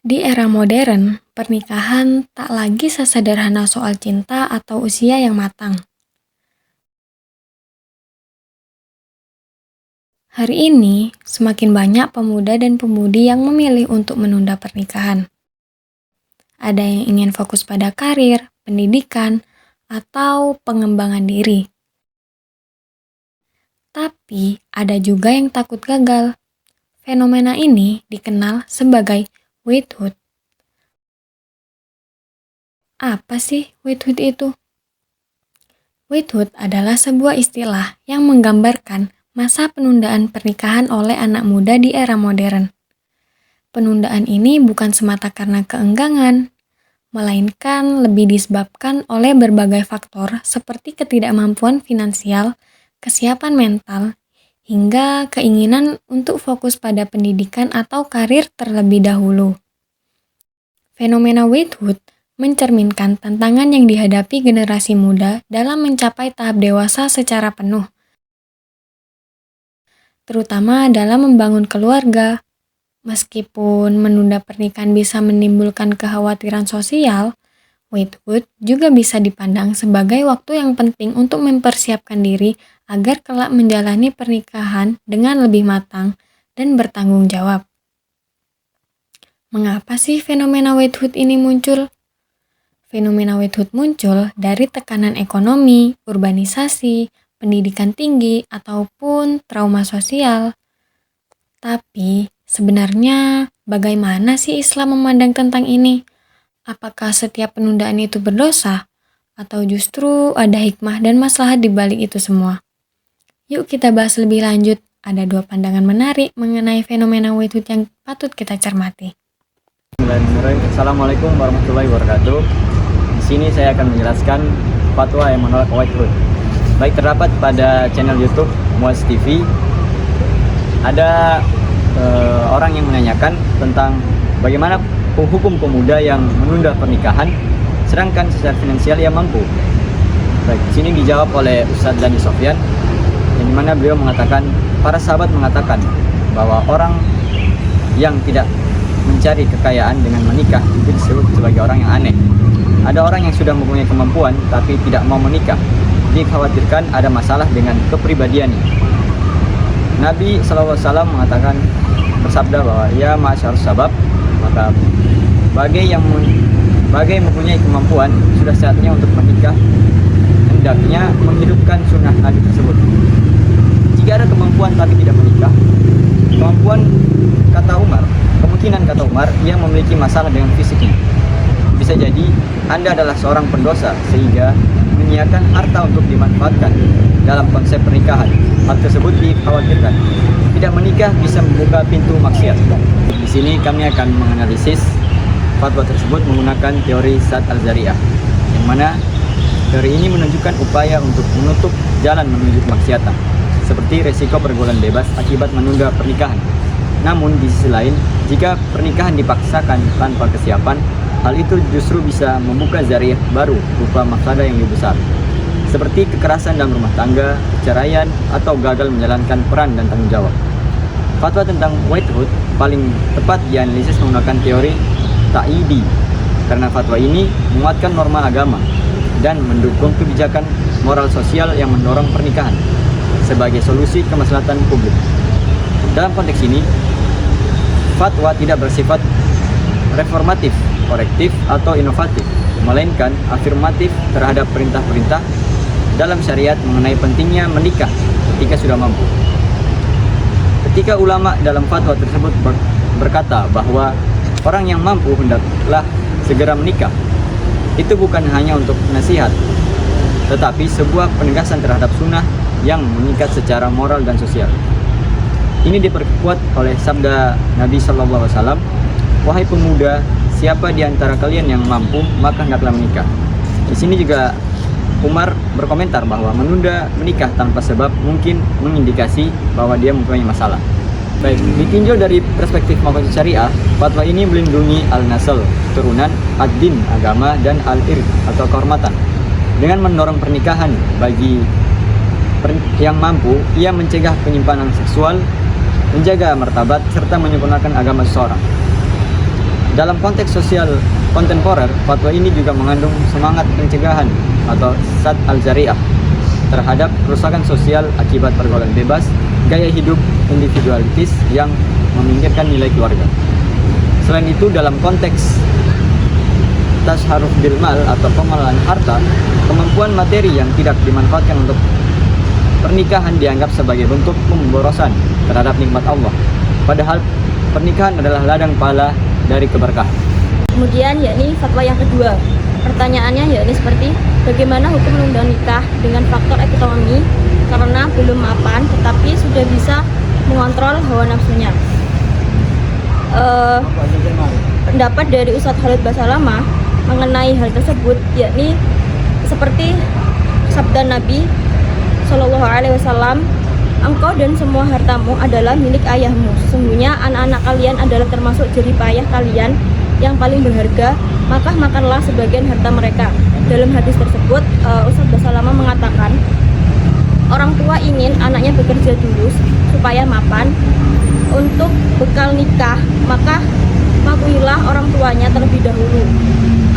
Di era modern, pernikahan tak lagi sesederhana soal cinta atau usia yang matang. Hari ini, semakin banyak pemuda dan pemudi yang memilih untuk menunda pernikahan. Ada yang ingin fokus pada karir, pendidikan, atau pengembangan diri. Tapi, ada juga yang takut gagal. Fenomena ini dikenal sebagai widowhood. Apa sih widowhood itu? Widowhood adalah sebuah istilah yang menggambarkan masa penundaan pernikahan oleh anak muda di era modern. Penundaan ini bukan semata karena keenggangan, melainkan lebih disebabkan oleh berbagai faktor seperti ketidakmampuan finansial, kesiapan mental, hingga keinginan untuk fokus pada pendidikan atau karir terlebih dahulu. Fenomena widowhood mencerminkan tantangan yang dihadapi generasi muda dalam mencapai tahap dewasa secara penuh, terutama dalam membangun keluarga. Meskipun menunda pernikahan bisa menimbulkan kekhawatiran sosial, widowhood juga bisa dipandang sebagai waktu yang penting untuk mempersiapkan diri agar kelak menjalani pernikahan dengan lebih matang dan bertanggung jawab. Mengapa sih fenomena widowhood ini muncul? Fenomena widowhood muncul dari tekanan ekonomi, urbanisasi, pendidikan tinggi, ataupun trauma sosial. Tapi, sebenarnya bagaimana sih Islam memandang tentang ini? Apakah setiap penundaan itu berdosa? Atau justru ada hikmah dan maslahat di balik itu semua? Yuk kita bahas lebih lanjut. Ada dua pandangan menarik mengenai fenomena widowhood yang patut kita cermati. Assalamualaikum warahmatullahi wabarakatuh. Di sini saya akan menjelaskan fatwa yang menolak widowhood. Baik, terdapat pada channel YouTube Muaz TV ada orang yang menanyakan tentang bagaimana hukum pemuda yang menunda pernikahan sedangkan secara finansial ia mampu. Baik, di sini dijawab oleh Ustadz Dani Sofyan, yang dimana beliau mengatakan para sahabat mengatakan bahwa orang yang tidak mencari kekayaan dengan menikah itu disebut sebagai orang yang aneh. Ada orang yang sudah mempunyai kemampuan tapi tidak mau menikah, dikhawatirkan ada masalah dengan kepribadiannya. Nabi SAW mengatakan, bersabda bahwa ya ma'asyarus sabab, maka bagi yang mempunyai kemampuan sudah saatnya untuk menikah, hendaknya menghidupkan sunnah Nabi tersebut. Jika ada kemampuan tapi tidak menikah, kemungkinan kata Umar, ia memiliki masalah dengan fisiknya. Bisa jadi Anda adalah seorang pendosa sehingga menyiapkan harta untuk dimanfaatkan dalam konsep pernikahan. Hal tersebut dikhawatirkan. Tidak menikah bisa membuka pintu maksiat. Di sini kami akan menganalisis fatwa tersebut menggunakan teori Sa'd al-Zari'ah, yang mana teori ini menunjukkan upaya untuk menutup jalan menuju kemaksiatan, seperti resiko pergaulan bebas akibat menunda pernikahan. Namun di sisi lain, jika pernikahan dipaksakan tanpa kesiapan, hal itu justru bisa membuka zariah baru berupa mafsadah yang lebih besar, seperti kekerasan dalam rumah tangga, perceraian, atau gagal menjalankan peran dan tanggung jawab. Fatwa tentang widowhood paling tepat dianalisis menggunakan teori Ta'idi, karena fatwa ini menguatkan norma agama dan mendukung kebijakan moral sosial yang mendorong pernikahan sebagai solusi kemaslahatan publik. Dalam konteks ini, fatwa tidak bersifat reformatif, korektif, atau inovatif, melainkan afirmatif terhadap perintah-perintah dalam syariat mengenai pentingnya menikah ketika sudah mampu. Ketika ulama dalam fatwa tersebut berkata bahwa orang yang mampu hendaklah segera menikah, itu bukan hanya untuk nasihat, tetapi sebuah penegasan terhadap sunnah yang mengikat secara moral dan sosial. Ini diperkuat oleh sabda Nabi SAW, wahai pemuda, siapa di antara kalian yang mampu, maka hendaklah menikah. Di sini juga Umar berkomentar bahwa menunda menikah tanpa sebab mungkin mengindikasi bahwa dia mempunyai masalah. Baik, ditinjau dari perspektif maqasid syariah, fatwa ini melindungi al-nasl, turunan, ad-din, agama, dan al-ird atau kehormatan. Dengan mendorong pernikahan bagi yang mampu, ia mencegah penyimpanan seksual, menjaga martabat, serta menyempurnakan agama seseorang. Dalam konteks sosial kontemporer, fatwa ini juga mengandung semangat pencegahan atau sad al-zari'ah terhadap kerusakan sosial akibat pergaulan bebas, gaya hidup individualitis yang meminggirkan nilai keluarga. Selain itu, dalam konteks tasharuf bil mal atau pengelolaan harta, kemampuan materi yang tidak dimanfaatkan untuk pernikahan dianggap sebagai bentuk pemborosan terhadap nikmat Allah. Padahal pernikahan adalah ladang pahala dari keberkahan. Kemudian yakni fatwa yang kedua. Pertanyaannya yakni seperti bagaimana hukum menunda nikah dengan faktor ekonomi karena belum mapan tetapi sudah bisa mengontrol hawa nafsunya. Pendapat dari Ustadz Khalid Basalamah mengenai hal tersebut yakni seperti sabda Nabi Shallallahu Alaihi Wasallam, engkau dan semua hartamu adalah milik ayahmu. Sesungguhnya anak-anak kalian adalah termasuk jerih payah kalian yang paling berharga, maka makanlah sebagian harta mereka. Dalam hadis tersebut, Ustadz Basalamah mengatakan, orang tua ingin anaknya bekerja dulu supaya mapan untuk bekal nikah, maka makuilah orang tuanya terlebih dahulu.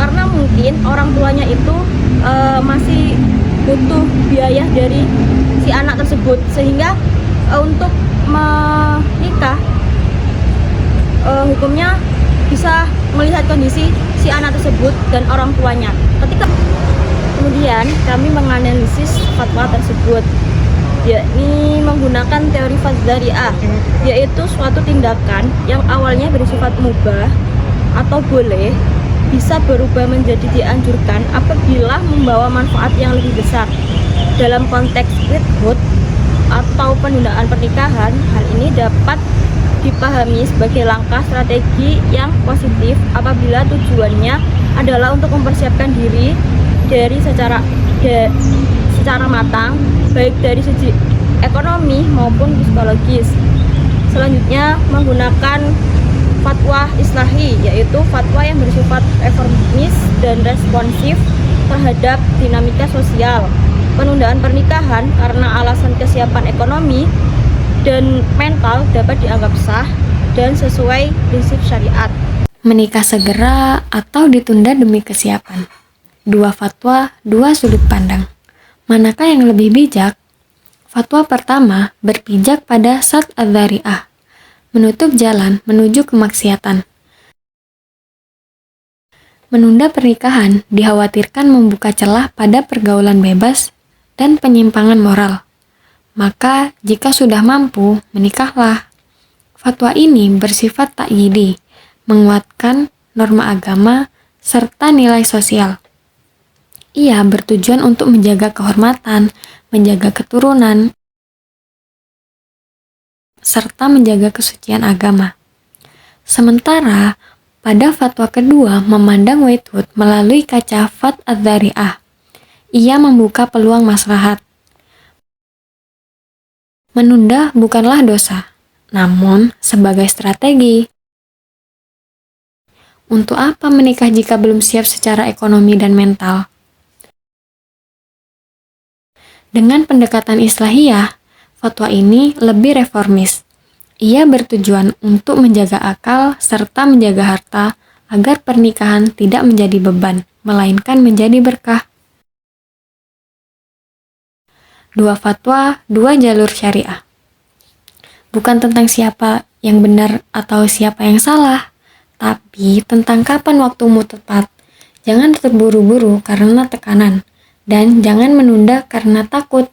Karena mungkin orang tuanya itu masih butuh biaya dari si anak tersebut, sehingga untuk menikah hukumnya bisa melihat kondisi si anak tersebut dan orang tuanya. Kemudian kami menganalisis fatwa tersebut, yakni menggunakan teori fadzari'ah, yaitu suatu tindakan yang awalnya bersifat mubah atau boleh bisa berubah menjadi dianjurkan apabila membawa manfaat yang lebih besar. Dalam konteks without atau penundaan pernikahan, hal ini dapat dipahami sebagai langkah strategi yang positif apabila tujuannya adalah untuk mempersiapkan diri dari secara matang, baik dari segi ekonomi maupun psikologis. Selanjutnya menggunakan fatwa islahi, yaitu fatwa yang bersifat reformis dan responsif terhadap dinamika sosial. Penundaan pernikahan karena alasan kesiapan ekonomi dan mental dapat dianggap sah dan sesuai prinsip syariat. Menikah segera atau ditunda demi kesiapan. Dua fatwa, dua sudut pandang. Manakah yang lebih bijak? Fatwa pertama berpijak pada sad al-zari'ah, menutup jalan menuju kemaksiatan. Menunda pernikahan dikhawatirkan membuka celah pada pergaulan bebas dan penyimpangan moral. Maka jika sudah mampu, menikahlah. Fatwa ini bersifat takyidi, menguatkan norma agama serta nilai sosial. Ia bertujuan untuk menjaga kehormatan, menjaga keturunan, serta menjaga kesucian agama. Sementara, pada fatwa kedua memandang without melalui kaca sad al-zari'ah. Ia membuka peluang maslahat. Menunda bukanlah dosa, namun sebagai strategi. Untuk apa menikah jika belum siap secara ekonomi dan mental? Dengan pendekatan islahiyah, fatwa ini lebih reformis. Ia bertujuan untuk menjaga akal serta menjaga harta agar pernikahan tidak menjadi beban, melainkan menjadi berkah. Dua fatwa, dua jalur syariah. Bukan tentang siapa yang benar atau siapa yang salah, tapi tentang kapan waktumu tepat. Jangan terburu-buru karena tekanan, dan jangan menunda karena takut.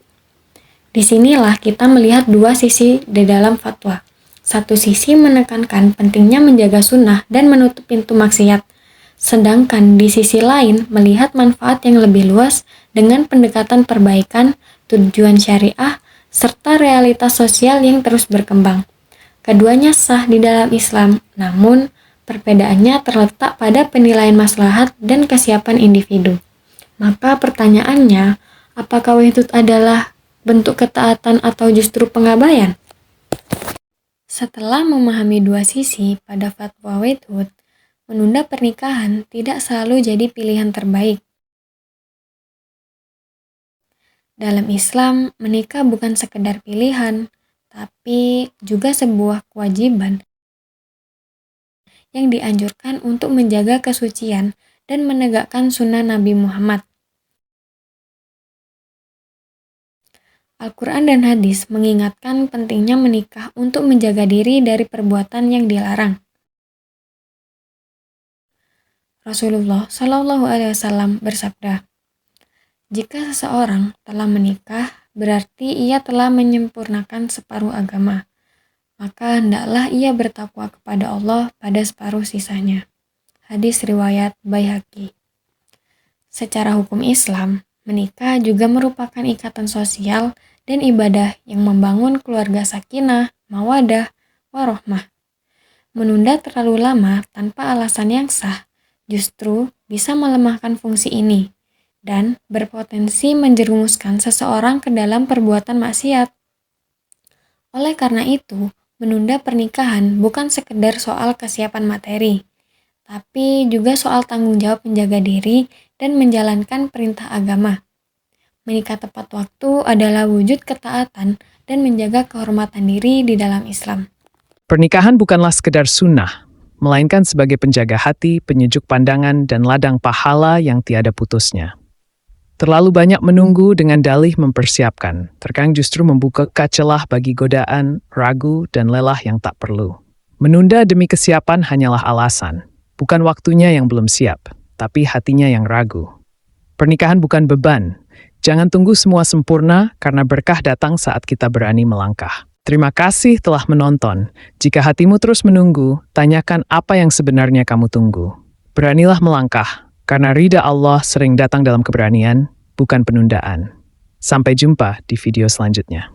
Disinilah kita melihat dua sisi di dalam fatwa. Satu sisi menekankan pentingnya menjaga sunnah dan menutup pintu maksiat, sedangkan di sisi lain melihat manfaat yang lebih luas dengan pendekatan perbaikan, tujuan syariah, serta realitas sosial yang terus berkembang. Keduanya sah di dalam Islam, namun perbedaannya terletak pada penilaian maslahat dan kesiapan individu. Maka pertanyaannya, apakah without adalah bentuk ketaatan atau justru pengabaian? Setelah memahami dua sisi pada fatwa without, menunda pernikahan tidak selalu jadi pilihan terbaik. Dalam Islam, menikah bukan sekedar pilihan, tapi juga sebuah kewajiban yang dianjurkan untuk menjaga kesucian dan menegakkan sunnah Nabi Muhammad. Al-Quran dan hadis mengingatkan pentingnya menikah untuk menjaga diri dari perbuatan yang dilarang. Rasulullah Shallallahu Alaihi Wasallam bersabda, "Jika seseorang telah menikah, berarti ia telah menyempurnakan separuh agama. Maka hendaklah ia bertakwa kepada Allah pada separuh sisanya." Hadis riwayat Baihaqi. Secara hukum Islam, menikah juga merupakan ikatan sosial dan ibadah yang membangun keluarga sakinah, mawadah, warohmah. Menunda terlalu lama tanpa alasan yang sah justru bisa melemahkan fungsi ini dan berpotensi menjerumuskan seseorang ke dalam perbuatan maksiat. Oleh karena itu, menunda pernikahan bukan sekedar soal kesiapan materi, tapi juga soal tanggung jawab menjaga diri dan menjalankan perintah agama. Menikah tepat waktu adalah wujud ketaatan dan menjaga kehormatan diri di dalam Islam. Pernikahan bukanlah sekedar sunnah, melainkan sebagai penjaga hati, penyejuk pandangan, dan ladang pahala yang tiada putusnya. Terlalu banyak menunggu dengan dalih mempersiapkan, terkadang justru membuka celah bagi godaan, ragu, dan lelah yang tak perlu. Menunda demi kesiapan hanyalah alasan, bukan waktunya yang belum siap, tapi hatinya yang ragu. Pernikahan bukan beban. Jangan tunggu semua sempurna karena berkah datang saat kita berani melangkah. Terima kasih telah menonton. Jika hatimu terus menunggu, tanyakan apa yang sebenarnya kamu tunggu. Beranilah melangkah, karena ridha Allah sering datang dalam keberanian, bukan penundaan. Sampai jumpa di video selanjutnya.